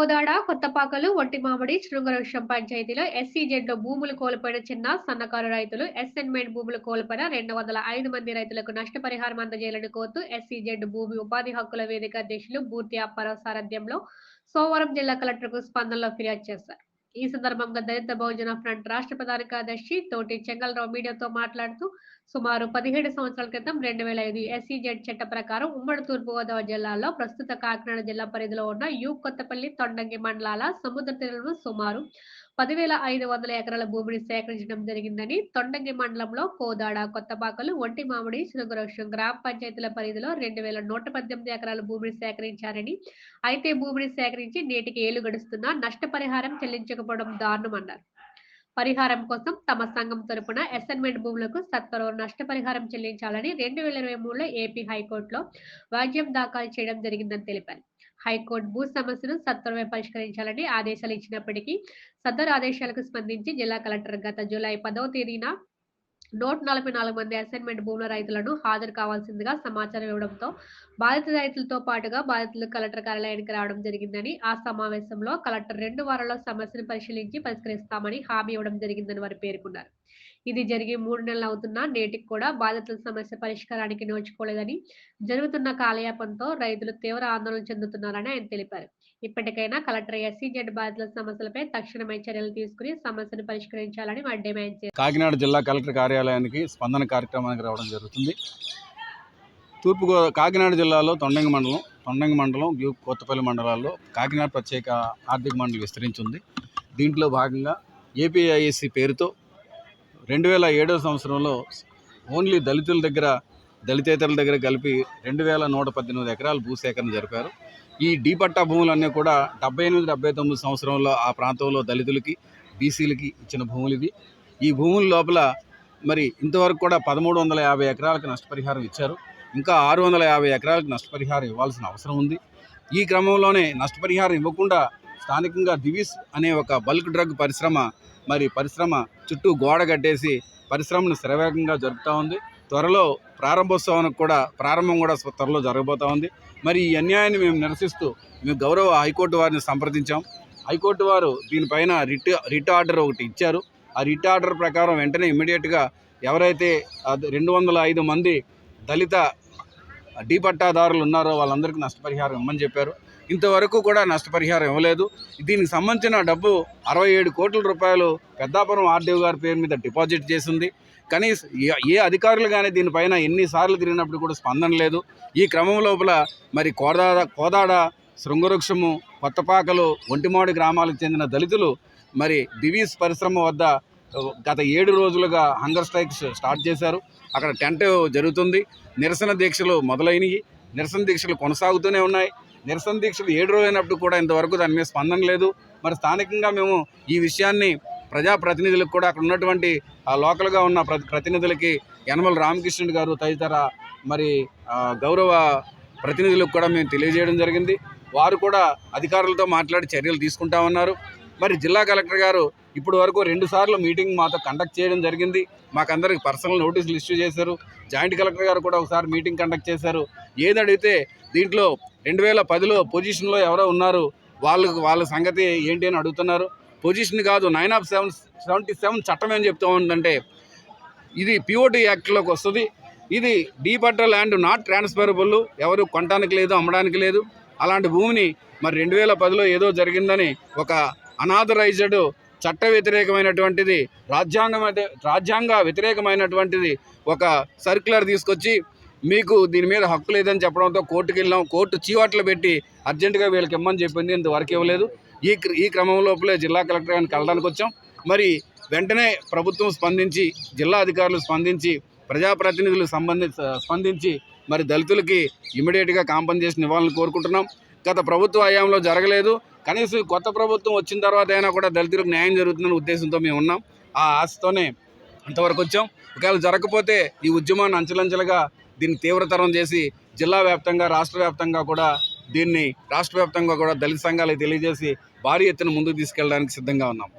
కోదాడ, కొత్తపాకలు, ఒంటిమామిడి, శృంగవృక్షం పంచాయతీలో ఎస్సీజెడ్‌లో భూములు కోల్పోయిన చిన్న, సన్నకారు రైతులు, అసైన్‌మెంట్ భూములు కోల్పోయిన 205 మంది రైతులకు నష్టపరిహారం అందజేయాలని కోరుతూ ఎస్సీజెడ్ భూమి ఉపాధి హక్కుల వేదిక అధ్యక్షులు బూర్తి అప్పారావు సారథ్యంలో సోమవారం జిల్లా కలెక్టర్‌కు స్పందనలో ఫిర్యాదు చేశారు. ఈ సందర్భంగా దళిత బహుజన ఫ్రంట్ రాష్ట్ర ప్రధాన కార్యదర్శి తోటి చెంగల్రావు మీడియాతో మాట్లాడుతూ సుమారు 17 సంవత్సరాల క్రితం 2005 ఎస్సీజెడ్ చట్ట ప్రకారం ఉమ్మడి తూర్పుగోదావరి జిల్లాలో ప్రస్తుత కాకినాడ జిల్లా పరిధిలో ఉన్న కొత్తపల్లి, తొండంగి మండలాల సముద్ర తీరంలో సుమారు 10,500 ఎకరాల భూమిని సేకరించడం జరిగిందని, తొండంగి మండలంలో కోదాడ, కొత్తపాకలు, ఒంటిమామిడి, శృంగవృక్షం గ్రామ పంచాయతీల పరిధిలో 2,118 ఎకరాల భూమిని సేకరించారని, అయితే భూమిని సేకరించి నేటికి ఏళ్లు గడుస్తున్నా నష్టపరిహారం చెల్లించకపోవడం దారుణమన్నారు. పరిహారం కోసం తమ సంఘం తరపున అసైన్‌మెంట్ భూములకు సత్వరం నష్టపరిహారం చెల్లించాలని 2023లో ఏపీ హైకోర్టులో వ్యాజ్యం దాఖలు చేయడం జరిగిందని తెలిపారు. హైకోర్టు భూ సమస్యను సత్వరమే పరిష్కరించాలని ఆదేశాలు ఇచ్చినప్పటికీ సదరు ఆదేశాలకు స్పందించి జిల్లా కలెక్టర్ గత జూలై 10వ తేదీన 144 మంది అసైన్‌మెంట్ భూముల రైతులను హాజరు కావాల్సిందిగా సమాచారం ఇవ్వడంతో బాధిత రైతులతో పాటుగా బాధితులు కలెక్టర్ కార్యాలయానికి రావడం జరిగిందని, ఆ సమావేశంలో కలెక్టర్ 2 వారాల్లో సమస్యను పరిశీలించి పరిష్కరిస్తామని హామీ ఇవ్వడం జరిగిందని వారు పేర్కొన్నారు. ఇది జరిగి 3 నెలలు అవుతున్నా నేటికి కూడా బాధితుల సమస్య పరిష్కారానికి నోచుకోలేదని, జరుగుతున్న కాలయాపనతో రైతులు తీవ్ర ఆందోళన చెందుతున్నారని ఆయన తెలిపారు. ఇప్పటికైనా కలెక్టర్ ఎస్సీజెడ్ బాధితుల సమస్యలపై తక్షణమే చర్యలు తీసుకుని సమస్యను పరిష్కరించాలని వారు డిమాండ్ చేశారు. కాకినాడ జిల్లా కలెక్టర్ కార్యాలయానికి స్పందన కార్యక్రమానికి రావడం జరుగుతుంది. కాకినాడ జిల్లాలో తొండంగి మండలం, కొత్తపల్లి మండలాల్లో కాకినాడ ప్రత్యేక ఆర్థిక మండలి విస్తరించింది. దీంట్లో భాగంగా ఏపీఐఎస్సి పేరుతో 2007వ సంవత్సరంలో ఓన్లీ దళితేతరుల దగ్గర కలిపి 2,118 ఎకరాలు భూసేకరణ జరిపారు. ఈ డీ పట్టా భూములన్నీ కూడా 78-79 సంవత్సరంలో ఆ ప్రాంతంలో దళితులకి, బీసీలకి ఇచ్చిన భూములు ఇవి. ఈ భూముల లోపల మరి ఇంతవరకు కూడా 1,350 ఎకరాలకు నష్టపరిహారం ఇచ్చారు. ఇంకా 650 ఎకరాలకు నష్టపరిహారం ఇవ్వాల్సిన అవసరం ఉంది. ఈ క్రమంలోనే నష్టపరిహారం ఇవ్వకుండా స్థానికంగా దివిస్ అనే ఒక బల్క్ డ్రగ్ పరిశ్రమ చుట్టూ గోడ కట్టేసి పరిశ్రమను శరవేగంగా జరుపుతూ ఉంది. త్వరలో ప్రారంభం కూడా త్వరలో జరగబోతూ ఉంది. మరి ఈ అన్యాయాన్ని మేము నిరసిస్తూ గౌరవ హైకోర్టు వారిని సంప్రదించాం. హైకోర్టు వారు దీనిపైన రిట్ ఆర్డర్ ఒకటి ఇచ్చారు. ఆ రిట్ ఆర్డర్ ప్రకారం వెంటనే ఇమ్మీడియట్గా ఎవరైతే 205 మంది దళిత డీ పట్టాదారులు ఉన్నారో వాళ్ళందరికీ నష్టపరిహారం ఇవ్వమని చెప్పారు. ఇంతవరకు కూడా నష్టపరిహారం ఇవ్వలేదు. దీనికి సంబంధించిన డబ్బు 67 కోట్ల రూపాయలు పెద్దాపురం ఆర్డీఓ గారి పేరు మీద డిపాజిట్ చేసింది. కనీసం ఏ అధికారులు కానీ దీనిపైన ఎన్నిసార్లు తిరిగినప్పుడు కూడా స్పందన లేదు. ఈ క్రమం లోపల మరి కోదాడ, శృంగవృక్షము, కొత్తపాకలు, ఒంటిమామిడి గ్రామాలకు చెందిన దళితులు మరి దివీస్ పరిశ్రమ వద్ద గత 7 రోజులుగా హంగర్ స్ట్రైక్స్ స్టార్ట్ చేశారు. అక్కడ టెంట్ జరుగుతుంది. నిరసన దీక్షలు మొదలైనవి. నిరసన దీక్షలు కొనసాగుతూనే ఉన్నాయి. నిరసన దీక్షలు 7 రోజులు అయినప్పుడు కూడా ఇంతవరకు దాని మీద స్పందన లేదు. మరి స్థానికంగా మేము ఈ విషయాన్ని ప్రజాప్రతినిధులకు కూడా అక్కడ ఉన్నటువంటి లోకల్గా ఉన్న ప్రతినిధులకి యనమల రామకృష్ణుడు గారు తదితర మరి గౌరవ ప్రతినిధులకు కూడా మేము తెలియజేయడం జరిగింది. వారు కూడా అధికారులతో మాట్లాడి చర్యలు తీసుకుంటామన్నారు. మరి జిల్లా కలెక్టర్ గారు ఇప్పుడు వరకు 2 సార్లు మీటింగ్ మాతో కండక్ట్ చేయడం జరిగింది. మాకందరికి పర్సనల్ నోటీసులు ఇష్యూ చేశారు. జాయింట్ కలెక్టర్ గారు కూడా ఒకసారి మీటింగ్ కండక్ట్ చేశారు. ఏదడిగితే దీంట్లో 2010లో పొజిషన్లో ఎవరో ఉన్నారు, వాళ్ళ సంగతి ఏంటి అని అడుగుతున్నారు. పొజిషన్ కాదు, 9 ఆఫ్ 77 చట్టం ఏం చెప్తూ ఉందంటే ఇది పిఓటి యాక్ట్లోకి వస్తుంది. ఇది D patta land not transferable, ఎవరు కొనడానికి లేదు, అమ్మడానికి లేదు. అలాంటి భూమిని మరి 2010లో ఏదో జరిగిందని ఒక అనాథరైజ్డ్ చట్ట వ్యతిరేకమైనటువంటిది, రాజ్యాంగ వ్యతిరేకమైనటువంటిది ఒక సర్క్యులర్ తీసుకొచ్చి మీకు దీని మీద హక్కు లేదని చెప్పడంతో కోర్టుకు వెళ్ళాం. కోర్టు చీవాట్లు పెట్టి అర్జెంటుగా వీళ్ళకి ఇమ్మని చెప్పింది. ఇంతవరకు ఇవ్వలేదు. ఈ క్రమం లోపలే జిల్లా కలెక్టర్ గారిని కలడానికి వచ్చాం. మరి వెంటనే ప్రభుత్వం స్పందించి, జిల్లా అధికారులు స్పందించి, ప్రజాప్రతినిధులు స్పందించి మరి దళితులకి ఇమ్మీడియట్గా కాంపన్సేషన్ ఇవ్వాలని కోరుకుంటున్నాం. గత ప్రభుత్వ హయాంలో జరగలేదు. కనీసం కొత్త ప్రభుత్వం వచ్చిన తర్వాత అయినా కూడా దళితులకు న్యాయం జరుగుతుందనే ఉద్దేశంతో మేము ఉన్నాం. ఆ ఆశతోనే ఇంతవరకు వచ్చాం. ఒకవేళ జరగకపోతే ఈ ఉద్యమాన్ని అంచెలంచెలుగా దీన్ని తీవ్రతరం చేసి జిల్లా వ్యాప్తంగా, రాష్ట్ర వ్యాప్తంగా కూడా దళిత సంఘాలకు తెలియజేసి భారీ ఎత్తున ముందుకు తీసుకెళ్ళడానికి సిద్ధంగా ఉన్నాం.